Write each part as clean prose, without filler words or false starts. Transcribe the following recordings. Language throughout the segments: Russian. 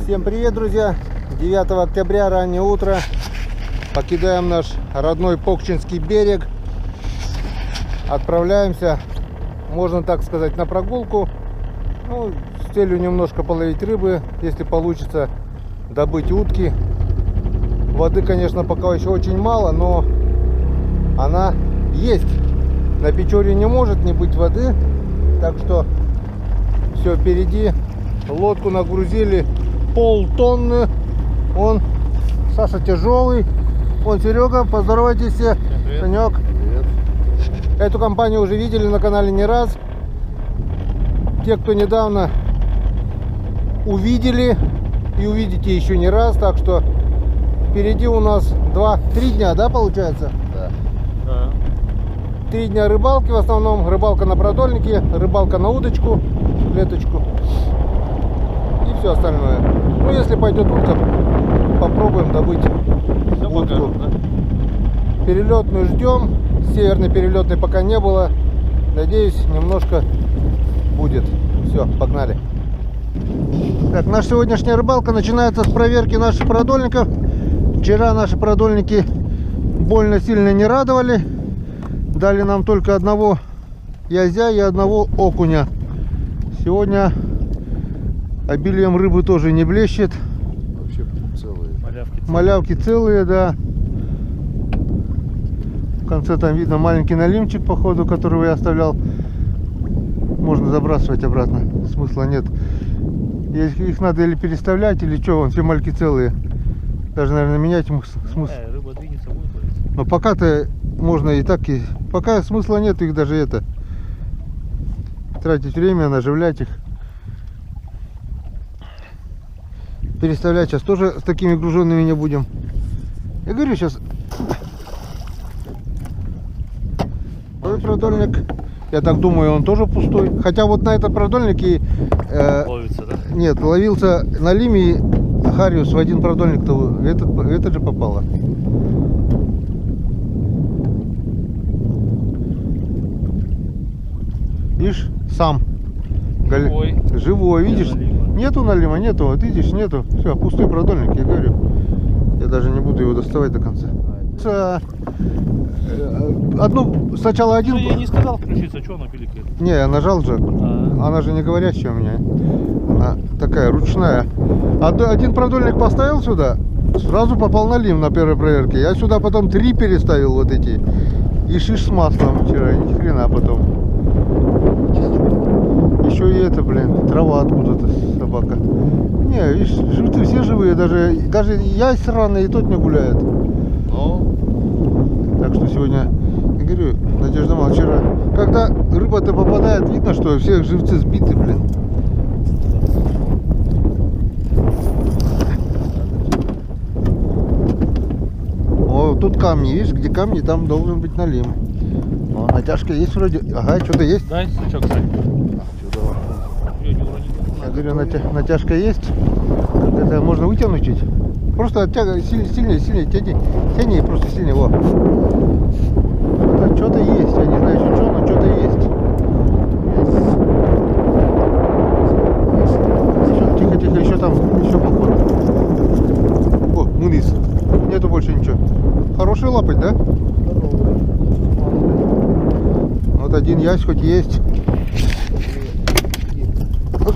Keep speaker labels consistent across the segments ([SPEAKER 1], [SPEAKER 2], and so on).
[SPEAKER 1] Всем привет, друзья! 9 октября, раннее утро. Покидаем наш родной Покчинский берег. Отправляемся, можно так сказать, на прогулку. Ну, с целью немножко половить рыбы, если получится добыть утки. Воды, конечно, пока еще очень мало, но она есть. На Печоре не может не быть воды, так что все впереди. Лодку нагрузили полтонны. Он Саша тяжелый. Он Серега, поздоровайтесь все. Санек. Эту компанию уже видели на канале не раз. Те, кто недавно увидели и увидите еще не раз. Так что впереди у нас 2-3 дня, да, получается?
[SPEAKER 2] Да.
[SPEAKER 1] 3 дня рыбалки, в основном рыбалка на продольнике, рыбалка на удочку, леточку и все остальное. Ну, если пойдет утка, попробуем добыть утку. Перелетную ждем. Северной перелетной пока не было. Надеюсь, немножко будет. Все, погнали. Так, наша сегодняшняя рыбалка начинается с проверки наших продольников. Вчера наши продольники больно сильно не радовали. Дали нам только одного язя и одного окуня. Сегодня обилием рыбы тоже не блещет.
[SPEAKER 2] Вообще целые.
[SPEAKER 1] Малявки целые, да. В конце там видно маленький налимчик, походу, которого я оставлял. Можно забрасывать обратно. Смысла нет. Их надо или переставлять, или что, вон все мальки целые. Даже, наверное, менять их смысл.
[SPEAKER 3] Рыба двинется, будет ловиться.
[SPEAKER 1] Но пока-то можно и так, и пока смысла нет их даже это. Тратить время, наживлять их. Переставлять сейчас тоже с такими груженными не будем. Я говорю, сейчас второй продольник, я так думаю, он тоже пустой. Хотя вот на этот продольник и
[SPEAKER 3] Ловится, да?
[SPEAKER 1] нет, ловился на лиме Хариус в один продольник-то этот же попало. Видишь, сам
[SPEAKER 3] Живой.
[SPEAKER 1] живой, видишь?
[SPEAKER 3] Налима.
[SPEAKER 1] Нету налима, нету, вот видишь, нету. Все, пустой продольник, я говорю. Я даже не буду его доставать до конца. Одну, сначала один...
[SPEAKER 3] Ну, я не сказал включиться, что она пиликает?
[SPEAKER 1] Не, я нажал же. Она же не говорящая у меня. Она такая ручная. Один продольник поставил сюда, сразу попал на лим на первой проверке. Я сюда потом 3 переставил вот эти. И шиш с маслом вчера, ни хрена потом. Еще и это, блин, трава откуда-то, собака. Не, видишь, живцы все живые, даже я сраный и тот не гуляет.
[SPEAKER 2] Ну,
[SPEAKER 1] Так что сегодня, я говорю, Надежда мало вчера, когда рыба-то попадает, видно, что все живцы сбиты, блин. О, тут камни, видишь, где камни, там должен быть налим. О, натяжка есть вроде, ага, что-то есть.
[SPEAKER 3] Дай сучок, Сань. Её не урони.
[SPEAKER 1] Я говорю, натяжка есть. Как это можно вытянуть чуть? Просто оттягивай, сильнее, тяни и просто сильнее. Во. Что-то есть, я не знаю, что, но что-то есть. Тихо, еще там, еще походу. О, вниз. Нету больше ничего. Хороший лапоть, да? Вот один ясь хоть есть.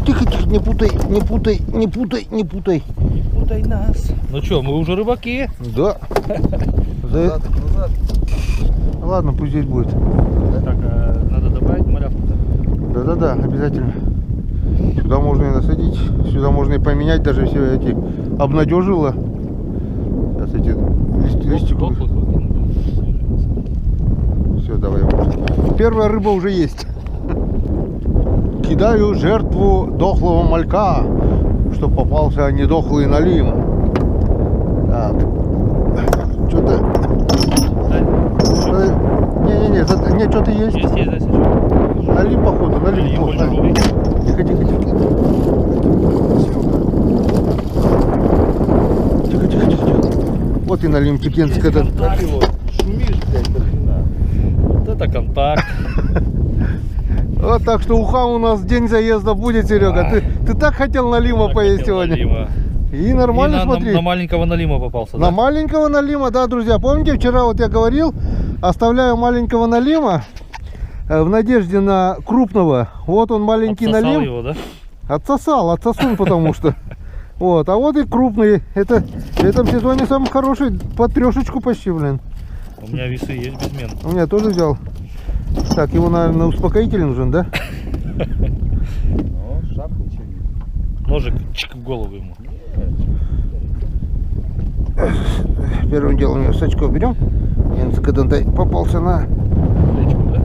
[SPEAKER 1] Тихо, не путай.
[SPEAKER 3] Путай нас. Ну что, мы уже рыбаки?
[SPEAKER 1] Да.
[SPEAKER 2] назад.
[SPEAKER 1] Ладно, пусть здесь будет.
[SPEAKER 3] Так, надо добавить малявку-то.
[SPEAKER 1] Да, обязательно. Сюда можно и насадить, сюда можно и поменять, даже все эти обнадежило. Сейчас эти листики. Все, давай. Первая рыба уже есть. Кидаю жертву дохлого малька, чтоб попался недохлый налим. Так. Что-то... Не, что-то есть.
[SPEAKER 3] Есть, дай сучок.
[SPEAKER 1] Налим, походу, налим.
[SPEAKER 3] Налим,
[SPEAKER 1] Вот,
[SPEAKER 3] большой.
[SPEAKER 1] Тихо. Вот и налимчик Енск этот.
[SPEAKER 2] Шумишь, блядь, до хрена.
[SPEAKER 3] Вот это контакт.
[SPEAKER 1] Вот так что уха у нас день заезда будет, Серега. Ты так хотел налима
[SPEAKER 3] Так
[SPEAKER 1] поесть
[SPEAKER 3] хотел
[SPEAKER 1] сегодня.
[SPEAKER 3] налима.
[SPEAKER 1] И нормально,
[SPEAKER 3] И на
[SPEAKER 1] смотри.
[SPEAKER 3] маленького налима попался,
[SPEAKER 1] На
[SPEAKER 3] да?
[SPEAKER 1] маленького налима, да, друзья. Помните, вчера вот я говорил, оставляю маленького налима в надежде на крупного. Вот он маленький
[SPEAKER 3] Отсосал
[SPEAKER 1] налим.
[SPEAKER 3] его, да?
[SPEAKER 1] Отсосун, потому что. Вот, а вот и крупный. Это в этом сезоне самый хороший, под трешечку почти, блин.
[SPEAKER 3] У меня весы есть безмен.
[SPEAKER 1] У меня тоже взял. Так, ему, наверное, успокоитель нужен, да?
[SPEAKER 2] Ну, шапка ничего не.
[SPEAKER 3] Ножик чик в голову ему.
[SPEAKER 1] Первым делом ее с очков берем. Когда попался на...
[SPEAKER 3] Плечку, да?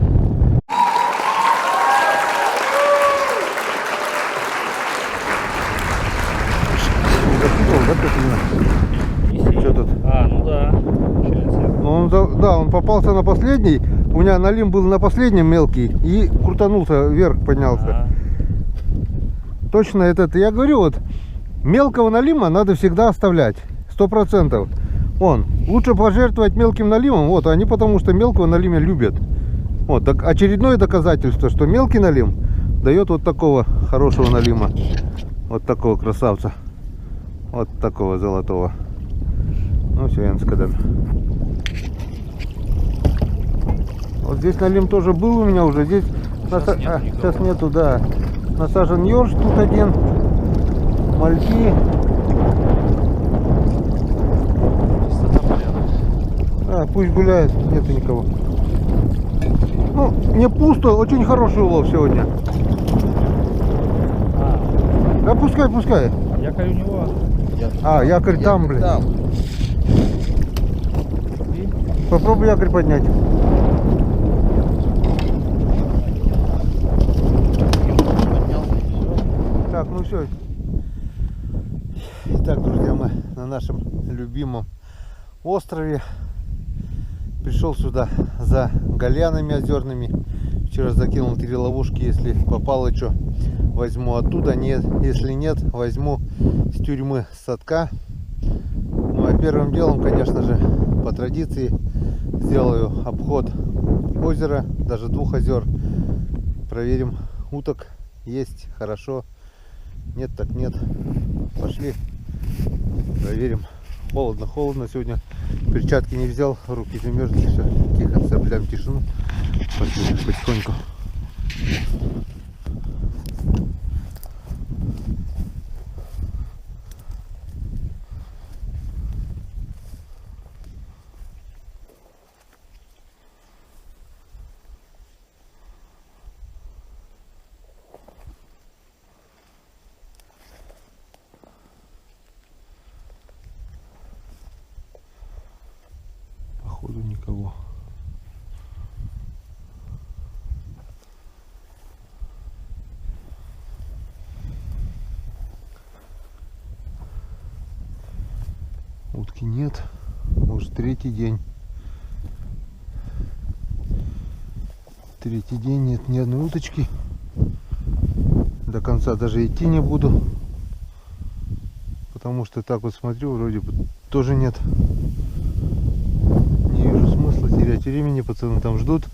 [SPEAKER 1] Запутал, да, как именно? Что тут?
[SPEAKER 3] А, ну да. Получается.
[SPEAKER 1] Ну, да, он попался на последний. У меня налим был на последнем мелкий и крутанулся вверх, поднялся.
[SPEAKER 3] А,
[SPEAKER 1] Точно этот, я говорю, вот мелкого налима надо всегда оставлять, 100%. Лучше пожертвовать мелким налимом, вот, они потому что мелкого налима любят. Вот, так, очередное доказательство, что мелкий налим дает вот такого хорошего налима, вот такого красавца, вот такого золотого. Ну все, Янскадан. Вот здесь налим тоже был у меня уже, здесь сейчас нету, да. Насажен ёрш тут один, мальки.
[SPEAKER 2] Чистота порядок.
[SPEAKER 1] Пусть гуляет, нету никого. Ну, не пусто, очень хороший улов сегодня. Да пускай.
[SPEAKER 3] якорь у него.
[SPEAKER 1] Якорь там, блин.
[SPEAKER 2] Там.
[SPEAKER 1] Попробуй якорь поднять.
[SPEAKER 2] Поднялся и все.
[SPEAKER 1] Так, ну все. Итак, друзья, мы на нашем любимом острове. Пришел сюда за гальянами озерными. Вчера закинул 3 ловушки. Если попало что, возьму оттуда. Нет, если нет, возьму с тюрьмы садка. Ну а первым делом, конечно же, по традиции сделаю обход озера, даже 2 озер. Проверим уток. Есть, хорошо. Нет, так нет. Пошли. Проверим. Холодно сегодня. Перчатки не взял, руки замерзли. Все, тихо, соблюдаем тишину. Пошли потихоньку. Походу никого. Утки нет. Уже 3-й день. 3-й день нет ни одной уточки. До конца даже идти не буду. Потому что так вот смотрю, вроде бы тоже нет. Не вижу смысла терять времени, пацаны там ждут.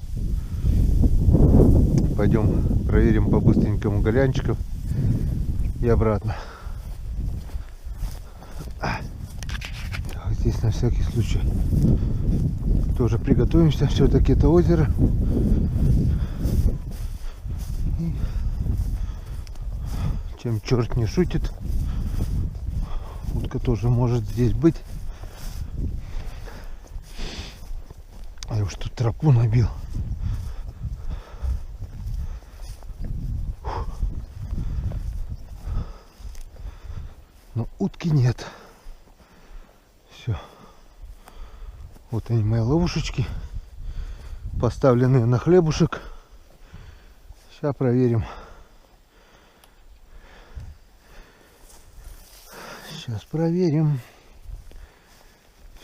[SPEAKER 1] Пойдем проверим по-быстренькому голянчиков и обратно. Так, здесь на всякий случай тоже приготовимся. Все-таки это озеро. И чем черт не шутит, утка тоже может здесь быть. А я уж тут тропу набил. Но утки нет. Все. Вот они, мои ловушечки, поставленные на хлебушек. Сейчас проверим.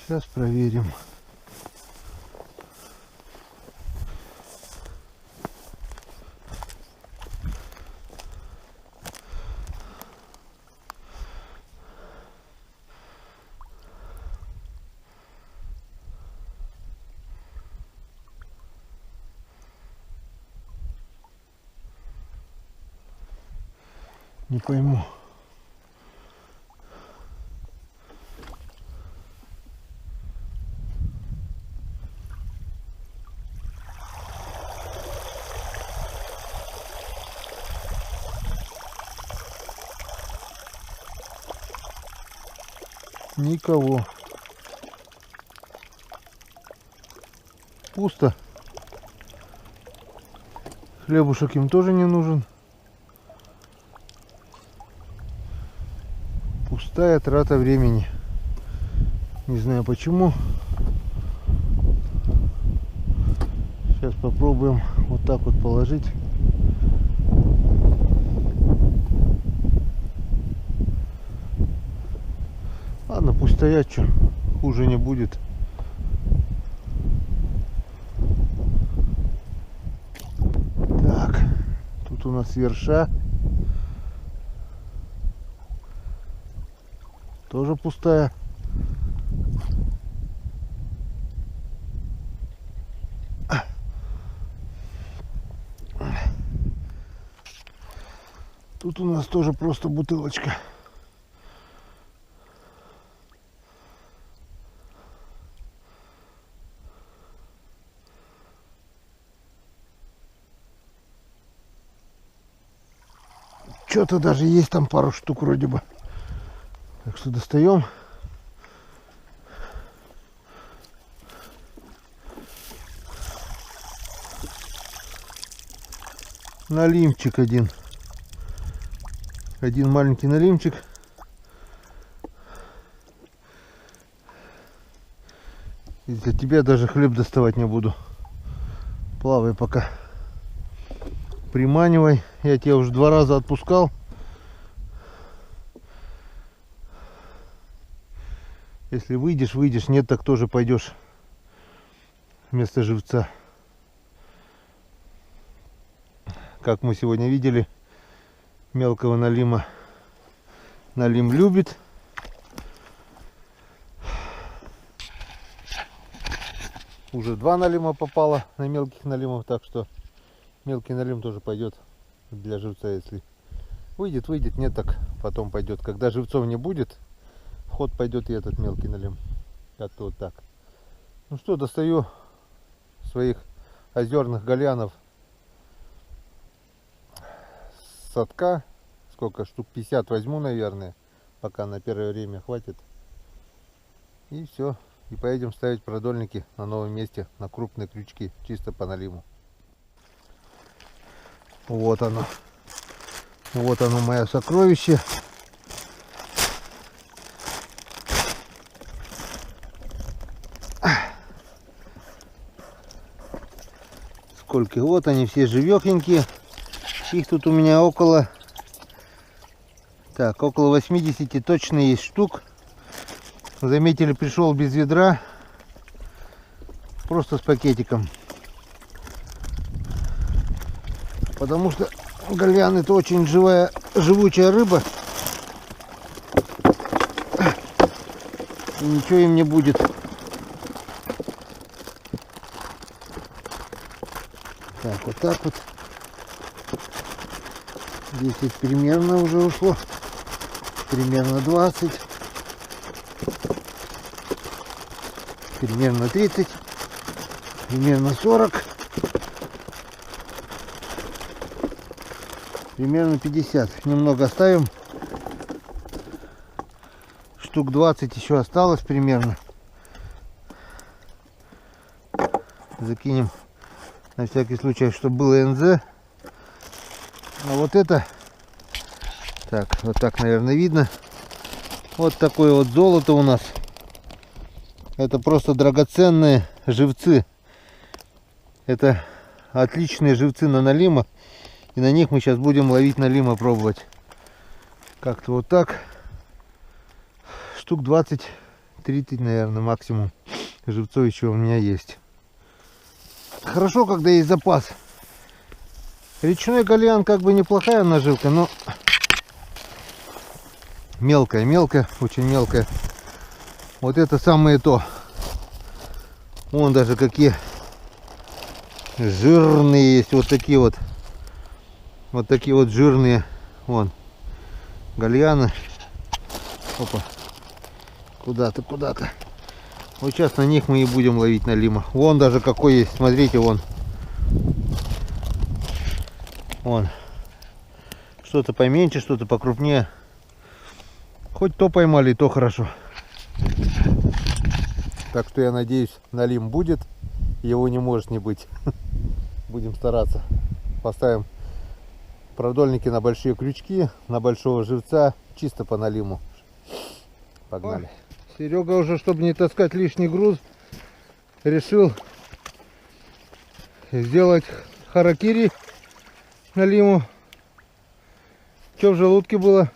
[SPEAKER 1] Сейчас проверим. Не пойму. Никого. Пусто. Хлебушек им тоже не нужен. Пустая трата времени. Не знаю почему. Сейчас попробуем вот так вот положить. Ладно, пусть стоят, что хуже не будет. Так, тут у нас верша. Тоже пустая. Тут у нас тоже просто бутылочка. Что-то даже есть там пару штук вроде бы. Так что достаем. Налимчик один. Один маленький налимчик. Из-за тебя даже хлеб доставать не буду. Плавай пока. Приманивай. Я тебя уже 2 раза отпускал. Если выйдешь, выйдешь. Нет, так тоже пойдешь вместо живца. Как мы сегодня видели, мелкого налима налим любит. Уже 2 налима попало на мелких налимов, так что мелкий налим тоже пойдет для живца, если выйдет, выйдет, нет, так потом пойдет. Когда живцов не будет, в ход пойдет и этот мелкий налим. Как-то вот так. Ну что, достаю своих озерных гальянов с садка. Сколько? Штук 50 возьму, наверное, пока на первое время хватит. И все. И поедем ставить продольники на новом месте, на крупные крючки, чисто по налиму. Вот оно. Вот оно, мое сокровище. Сколько? Вот они все живехенькие. Их тут у меня около 80 точно есть штук. Заметили, пришел без ведра, просто с пакетиком. Потому что гальян — это очень живучая рыба. И ничего им не будет. Так, вот так вот. 10 примерно уже ушло. Примерно 20. Примерно 30. Примерно 40. Примерно 50. Немного оставим. Штук 20 еще осталось примерно. Закинем на всякий случай, чтобы было НЗ. А вот это, так, вот так, наверное, видно. Вот такое вот золото у нас. Это просто драгоценные живцы. Это отличные живцы на налима. И на них мы сейчас будем ловить налима, пробовать. Как-то вот так. Штук 20-30, наверное, максимум. Живцов еще у меня есть. Хорошо, когда есть запас. Речной гальян как бы неплохая наживка, но мелкая, очень мелкая. Вот это самое то. Вон даже какие жирные есть, вот такие вот жирные. Вон. гальяны. Опа. Куда-то, куда-то. Вот сейчас на них мы и будем ловить налима. Вон даже какой есть, смотрите, вон. Вон. Что-то поменьше, что-то покрупнее. Хоть то поймали, то хорошо. Так что я надеюсь, налим будет. Его не может не быть. Будем стараться. Поставим продольники на большие крючки, на большого живца, чисто по налиму. Погнали. Серега уже, чтобы не таскать лишний груз, решил сделать харакири налиму. Что в желудке было?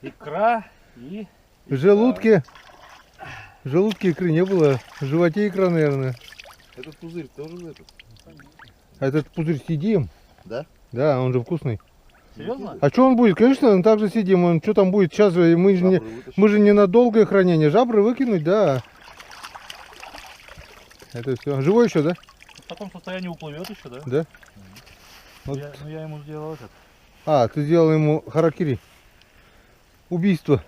[SPEAKER 3] Икра и...
[SPEAKER 1] В желудке икры не было, в животе икра, наверное.
[SPEAKER 2] Этот пузырь тоже этот?
[SPEAKER 1] А этот пузырь съедим.
[SPEAKER 2] Да?
[SPEAKER 1] Да, он же вкусный.
[SPEAKER 3] Серьезно?
[SPEAKER 1] А что он будет? Конечно, он также съедим. Он что там будет? Сейчас же мы же не на долгое хранение. Жабры выкинуть, да. Это все. Живой еще, да?
[SPEAKER 3] В таком состоянии уплывет еще, да?
[SPEAKER 1] Да. Вот.
[SPEAKER 3] Я ему сделал этот.
[SPEAKER 1] А, ты сделал ему харакири. Убийство.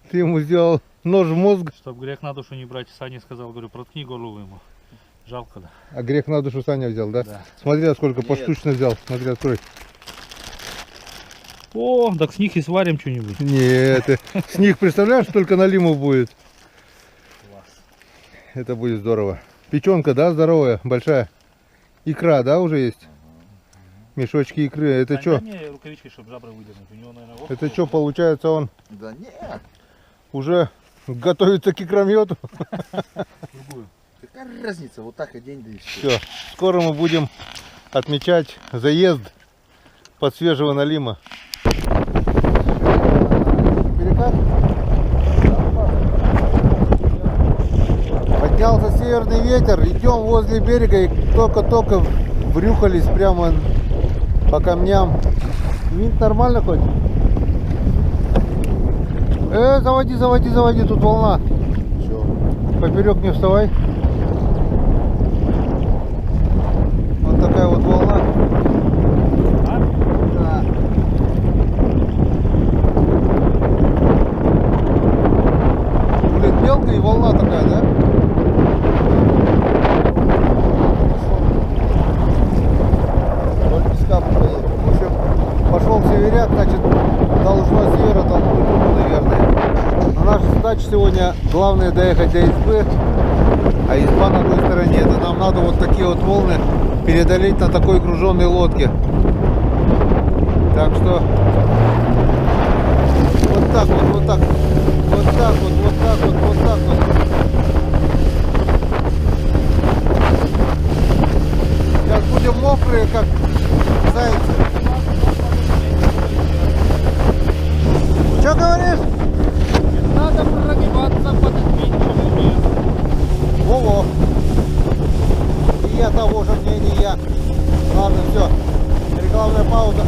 [SPEAKER 1] Ты ему сделал нож в мозг.
[SPEAKER 3] Чтоб грех на душу не брать, Саня сказал, говорю, проткни голову ему. Жалко, да?
[SPEAKER 1] А грех на душу Саня взял, да?
[SPEAKER 3] Да.
[SPEAKER 1] Смотри, а сколько
[SPEAKER 2] Нет.
[SPEAKER 1] поштучно взял. Смотри, открой.
[SPEAKER 3] О, так с них и сварим что-нибудь.
[SPEAKER 1] Нет, с них, представляешь, только налимов будет.
[SPEAKER 3] Класс.
[SPEAKER 1] Это будет здорово. Печенка, да, здоровая, большая. Икра, да, уже есть? Мешочки икры. Это что?
[SPEAKER 3] Дай мне рукавички, чтобы жабры выдернуть. У него, наверное,
[SPEAKER 1] Это что, получается, он
[SPEAKER 2] Да нет.
[SPEAKER 1] уже готовится к икромету?
[SPEAKER 3] другую.
[SPEAKER 2] Какая разница? Вот так одень, да и все.
[SPEAKER 1] Все, скоро мы будем отмечать заезд под свежего налима. Перекат. Поднялся северный ветер, идем возле берега и только-только врюхались прямо по камням. Винт нормально хоть? Заводи, заводи, заводи, тут волна.
[SPEAKER 2] Все.
[SPEAKER 1] Поперек не вставай. Вот такая вот волна.
[SPEAKER 3] А?
[SPEAKER 1] Да. Блин, мелкая и волна такая, да? Вдоль песка поедет. В общем, пошел северяк, значит, должно с севера толкнуть туда, наверное. Но наша задача сегодня главное доехать до избы, а изба на той стороне. Это нам надо вот такие вот волны преодолеть на такой груженной лодке. Так что вот так вот, вот так, вот так вот, вот так вот, вот так вот. Сейчас будем мокрые, как зайцы. Что говоришь?
[SPEAKER 3] Надо прогибаться под отменчивым местом.
[SPEAKER 1] Во-во. И я того же мнения. Ладно, все. Рекламная пауза.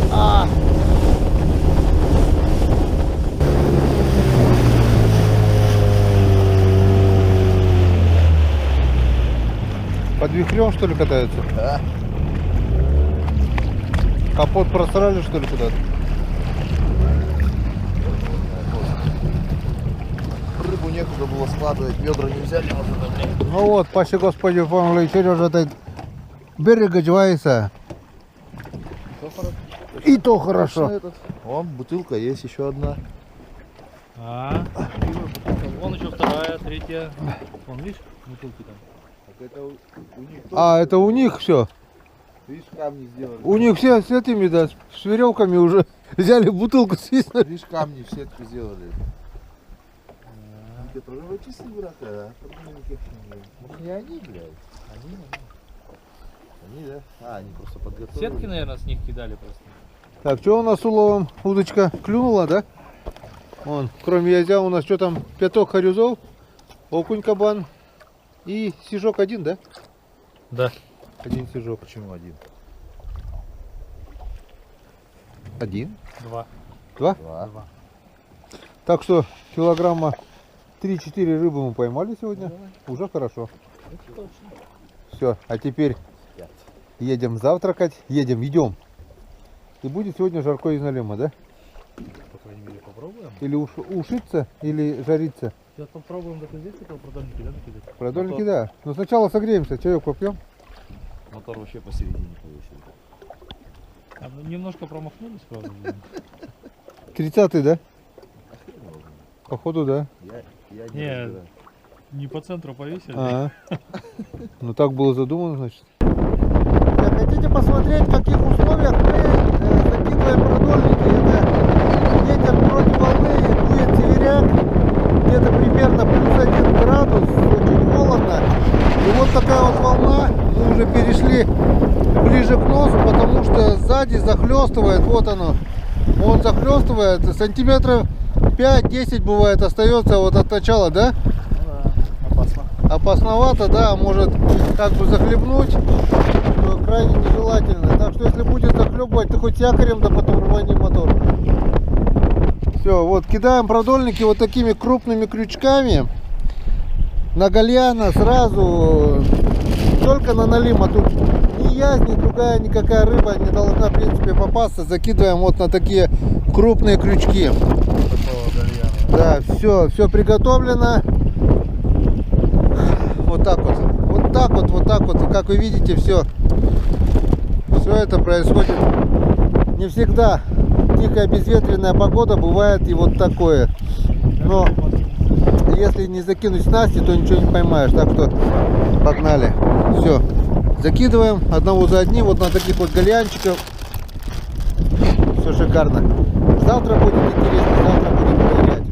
[SPEAKER 1] Под вихрем, что ли, катаются?
[SPEAKER 2] Да.
[SPEAKER 1] Капот просрали, что ли, куда-то?
[SPEAKER 2] Рыбу некуда было складывать, ведра не взяли, может давление.
[SPEAKER 1] Ну вот, паси Господи, помилуй, Сережа, ты берег одевается. И то хорошо.
[SPEAKER 2] Вон, бутылка есть еще одна.
[SPEAKER 3] Вон еще вторая, третья. Вон, видишь, бутылки там.
[SPEAKER 2] Так это у них тоже.
[SPEAKER 1] А, это у них все.
[SPEAKER 2] Видишь, камни сделали.
[SPEAKER 1] У них все с этими, да, с веревками уже взяли бутылку, свистнули.
[SPEAKER 2] Видишь, камни в сетку сделали. Это тоже вычисли, брата, а? Может, не они, блядь? Они, да? А, они просто подготовили.
[SPEAKER 3] Сетки, наверное, с них кидали просто.
[SPEAKER 1] Так, что у нас с уловом? Удочка клюнула, да? Вон, кроме язя у нас что там? Пяток харюзов, окунь, кабан и сижок один, да?
[SPEAKER 3] Да.
[SPEAKER 1] Один сижок.
[SPEAKER 2] Почему один?
[SPEAKER 1] Один?
[SPEAKER 3] Два.
[SPEAKER 1] Два?
[SPEAKER 2] Два.
[SPEAKER 1] Так что килограмма 3-4 рыбы мы поймали сегодня. Уже хорошо. Все, а теперь едем завтракать. Идем. И будет сегодня жарко из налима, да?
[SPEAKER 3] По крайней мере, попробуем.
[SPEAKER 1] Или ушиться, или жариться.
[SPEAKER 3] Сейчас попробуем, так и здесь такого продольники, да, накидать?
[SPEAKER 1] Продольники, да. Но сначала согреемся, чаек попьем.
[SPEAKER 2] Мотор вообще посередине повесили.
[SPEAKER 3] Ну, немножко промахнулись, правда.
[SPEAKER 1] 30-й, да? Походу, да.
[SPEAKER 2] Я не
[SPEAKER 3] Не,
[SPEAKER 2] разбираю.
[SPEAKER 3] не по центру повесили.
[SPEAKER 1] А, ну так было задумано, значит. Хотите посмотреть, в каких условиях мы закидываем продольники? Это ветер против волны, дует северяк, где-то примерно плюс 1 градус, очень холодно. И вот такая вот волна, мы уже перешли ближе к носу, потому что сзади захлестывает, вот оно. Он захлестывает, сантиметров 5-10 бывает остается вот от начала, да?
[SPEAKER 2] Опасно.
[SPEAKER 1] Опасновато, да, может как бы захлебнуть, что крайне нежелательно. Так что если будет захлебывать, ты хоть якорем, да потом рвани мотор. Все, вот кидаем продольники вот такими крупными крючками на гальяна сразу, только на налима. Тут ни ясь, ни другая никакая рыба не должна в принципе попасться. Закидываем вот на такие крупные крючки. Да, все приготовлено. Вот так вот, вот так вот, вот так вот, как вы видите, все это происходит не всегда. Тихая безветренная погода бывает и вот такое. Но если не закинуть снасти, то ничего не поймаешь. Так что погнали. Все, закидываем одного за одним вот на таких вот гальянчиков. Все шикарно. Завтра будет интересно, завтра будем проверять.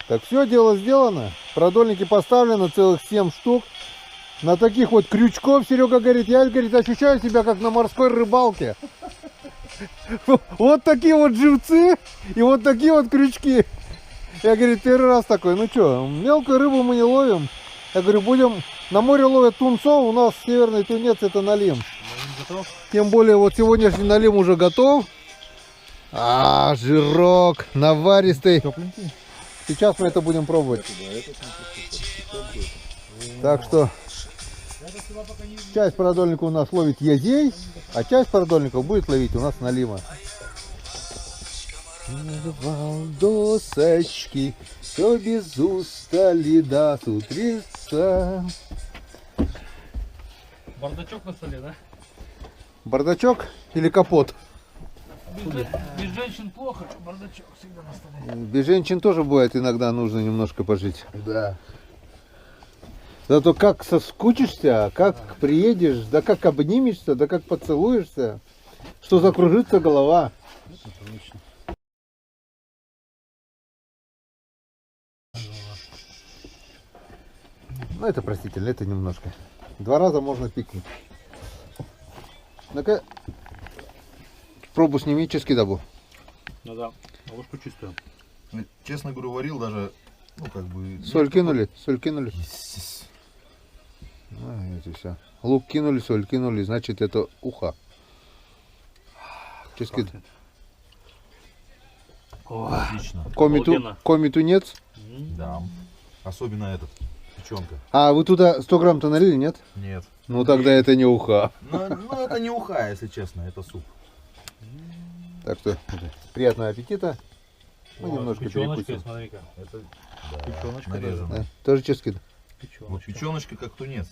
[SPEAKER 1] Так, все, дело сделано. Продольники поставлены, целых 7 штук. На таких вот крючков, Серега говорит, я, говорит, ощущаю себя как на морской рыбалке. Вот такие вот живцы и вот такие вот крючки. Я, говорит, первый раз такой. Ну что, мелкую рыбу мы не ловим. Я говорю, будем, на море ловят тунцов, у нас северный тунец это налим. Тем более вот сегодняшний налим уже готов. А, жирок, наваристый. Сейчас мы это будем пробовать. Так что часть продольника у нас ловит язей, а часть продольников будет ловить у нас налима. Нарвал досочки, все без устали до утреца.
[SPEAKER 3] Бардачок на столе, да?
[SPEAKER 1] Бардачок или капот?
[SPEAKER 3] Без женщин плохо, бардачок всегда на столе.
[SPEAKER 1] Без женщин тоже бывает, иногда нужно немножко пожить.
[SPEAKER 2] Да.
[SPEAKER 1] Зато как соскучишься, как приедешь, да как обнимешься, да как поцелуешься, что закружится голова. Ну это простительно, это немножко. 2 раза можно пикнуть. Ну-ка, пробу сними, чески дабу.
[SPEAKER 3] Ну да, ложку чистую.
[SPEAKER 2] Честно говорю, варил даже, ну как бы...
[SPEAKER 1] Соль кинули, соль кинули. Ну, это все. Лук кинули, соль кинули, значит это уха. Чески.
[SPEAKER 2] Отлично.
[SPEAKER 1] Коми тунец.
[SPEAKER 2] Да. Особенно этот, печенка.
[SPEAKER 1] А вы туда 100 грамм-то налили, нет?
[SPEAKER 2] Нет.
[SPEAKER 1] Ну тогда это не уха.
[SPEAKER 2] Ну это не уха, если честно, это суп.
[SPEAKER 1] Так что приятного аппетита. Мы немножко
[SPEAKER 3] печеночка,
[SPEAKER 1] перекусим.
[SPEAKER 3] смотри-ка.
[SPEAKER 2] Это
[SPEAKER 3] Печеночка
[SPEAKER 2] нарезано.
[SPEAKER 1] Да, тоже чески.
[SPEAKER 2] Вот печеночка как тунец.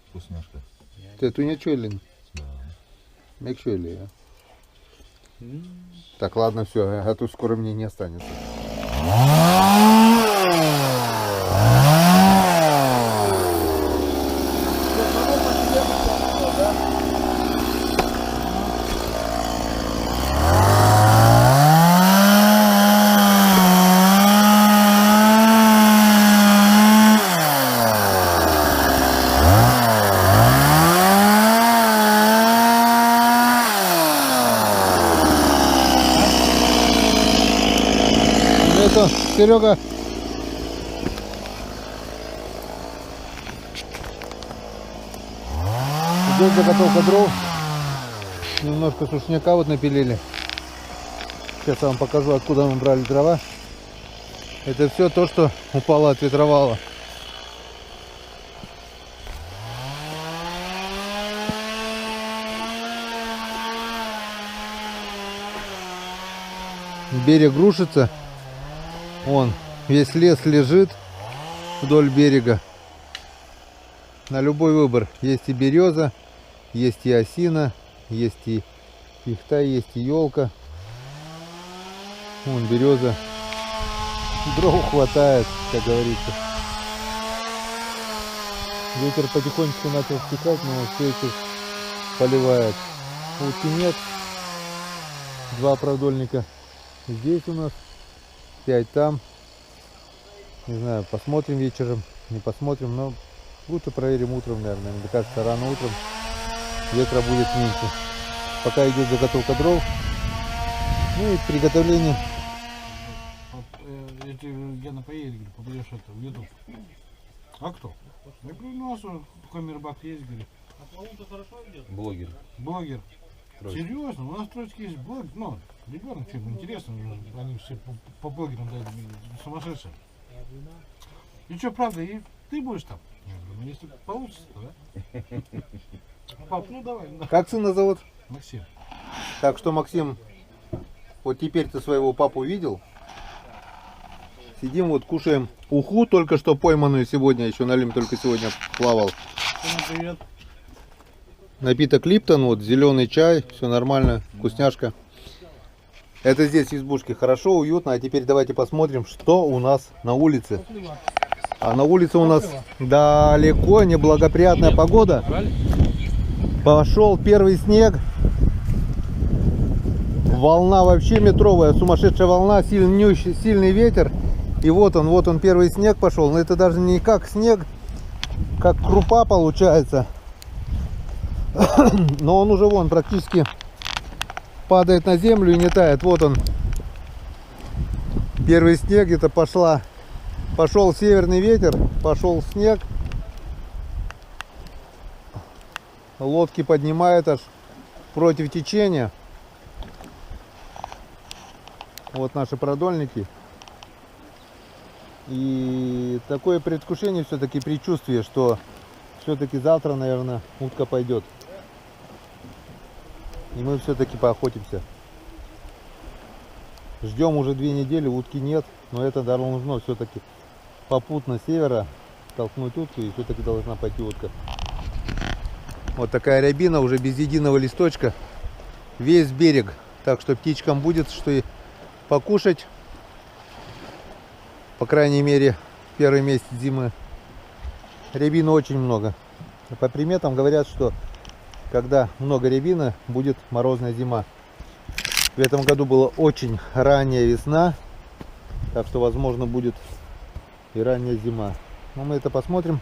[SPEAKER 2] Вкусняшка.
[SPEAKER 1] Ты тунец чуйлин?
[SPEAKER 2] Да.
[SPEAKER 1] Мек чуйли, Так, ладно, все, а то скоро мне не останется. Это, Серега, идет заготовка дров. Немножко сушняка вот напилили. Сейчас я вам покажу, откуда мы брали дрова. Это все то, что упало от ветровала. Берег рушится. Вон, весь лес лежит вдоль берега. На любой выбор. Есть и береза, есть и осина, есть и пихта, есть и елка. Вон береза. Дров хватает, как говорится. Ветер потихонечку начал стихать, но все еще поливает. Утки нет. 2 продольника здесь у нас, 5 там. Не знаю, посмотрим вечером, не посмотрим, но лучше проверим утром, наверное. Мне кажется, рано утром ветра будет меньше. Пока идет заготовка дров. Ну и приготовление.
[SPEAKER 2] Я тебе, Гена, поедет, говорю, попадешь это, в YouTube. А кто? Я говорю, ну, у нас такой рыбак есть, говорит.
[SPEAKER 4] Блогер.
[SPEAKER 2] Блогер.
[SPEAKER 4] Троечка.
[SPEAKER 2] Серьезно, у нас троечки есть блогер. Ну, ребенок, что интересно, они все по блогерам дают, сумасшедшие. И что, правда, и ты будешь там? Я говорю, ну, если получится, да? Пап, ну давай, да.
[SPEAKER 1] Как сына зовут?
[SPEAKER 2] Максим.
[SPEAKER 1] Так что, Максим, вот теперь ты своего папу видел? Сидим, вот кушаем уху, только что пойманную сегодня, еще Налим только сегодня плавал.
[SPEAKER 2] Всем привет.
[SPEAKER 1] Напиток Липтон, вот зеленый чай, все нормально, вкусняшка. Это здесь в избушке хорошо, уютно. А теперь давайте посмотрим, что у нас на улице. А на улице у нас далеко неблагоприятная погода. Пошел первый снег. Волна вообще метровая, сумасшедшая волна, сильный ветер. И вот он первый снег пошел. Но это даже не как снег, как крупа получается. Но он уже вон практически падает на землю и не тает. Вот он. Первый снег, это пошел северный ветер, пошел снег. Лодки поднимают аж против течения. Вот наши продольники. И такое предвкушение, все-таки предчувствие, что все-таки завтра, наверное, утка пойдет. И мы все-таки поохотимся. Ждем уже 2 недели, утки нет. Но это должно все-таки попутно с севера толкнуть утку. И все-таки должна пойти утка. Вот такая рябина, уже без единого листочка. Весь берег. Так что птичкам будет что и покушать. По крайней мере, первый месяц зимы. Рябины очень много. По приметам говорят, что когда много рябины, будет морозная зима. В этом году была очень ранняя весна. Так что, возможно, будет и ранняя зима. Но мы это посмотрим.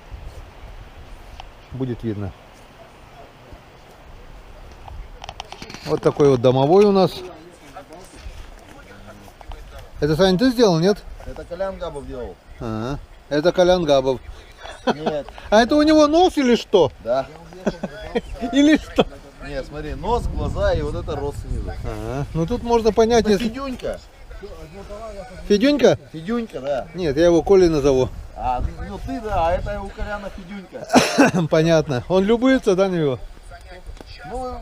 [SPEAKER 1] Будет видно. Вот такой вот домовой у нас. Это, Саня, ты сделал, нет?
[SPEAKER 4] Это Колян Габов делал.
[SPEAKER 1] Ага. Это Колян Габов.
[SPEAKER 4] Нет.
[SPEAKER 1] А это у него нос или что?
[SPEAKER 4] Да.
[SPEAKER 1] Или что?
[SPEAKER 4] Нет, смотри, нос, глаза и вот это рот снизу.
[SPEAKER 1] Ага. Ну тут можно понять,
[SPEAKER 4] Это
[SPEAKER 1] если...
[SPEAKER 4] Федюнька.
[SPEAKER 1] Федюнька?
[SPEAKER 4] Федюнька, да.
[SPEAKER 1] Нет, я его Колей назову.
[SPEAKER 4] А, ну ты, да, а это у Коляна Федюнька.
[SPEAKER 1] Понятно. Он любуется, да, на него?
[SPEAKER 4] Ну,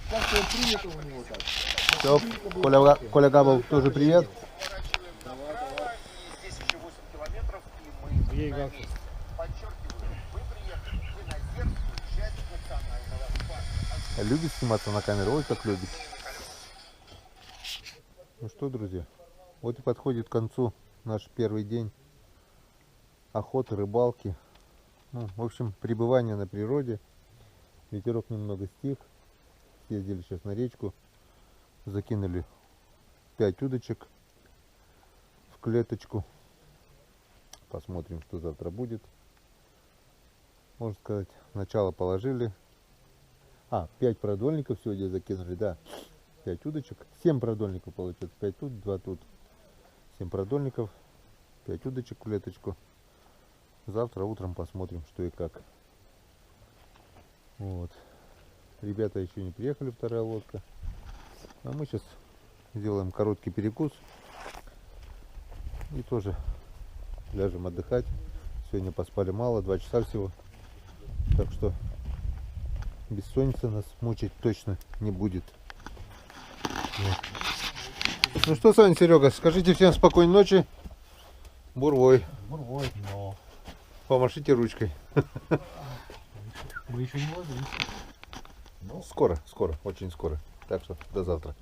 [SPEAKER 4] как-то принято у него так.
[SPEAKER 1] Все, Коля Габов тоже привет. Любит сниматься на камеру, ой, как любит. Ну что, друзья, вот и подходит к концу наш первый день охоты, рыбалки. Ну, в общем, пребывание на природе. Ветерок немного стих. Съездили сейчас на речку. Закинули 5 удочек в клеточку. Посмотрим, что завтра будет. Можно сказать, начало положили. 5 продольников сегодня закинули, да. 5 удочек. 7 продольников получается. 5 тут, 2 тут. 7 продольников. 5 удочек в клеточку. Завтра утром посмотрим, что и как. Вот. Ребята еще не приехали, вторая лодка. А мы сейчас сделаем короткий перекус. И тоже ляжем отдыхать. Сегодня поспали мало, 2 часа всего. Так что бессонница нас мучить точно не будет. Вот. Ну что с вами, Серега, скажите всем спокойной ночи. Бурвой.
[SPEAKER 2] Бурвой, но
[SPEAKER 1] Помашите ручкой.
[SPEAKER 2] вы еще не молодые.
[SPEAKER 1] Скоро, скоро, очень скоро. Так что до завтра.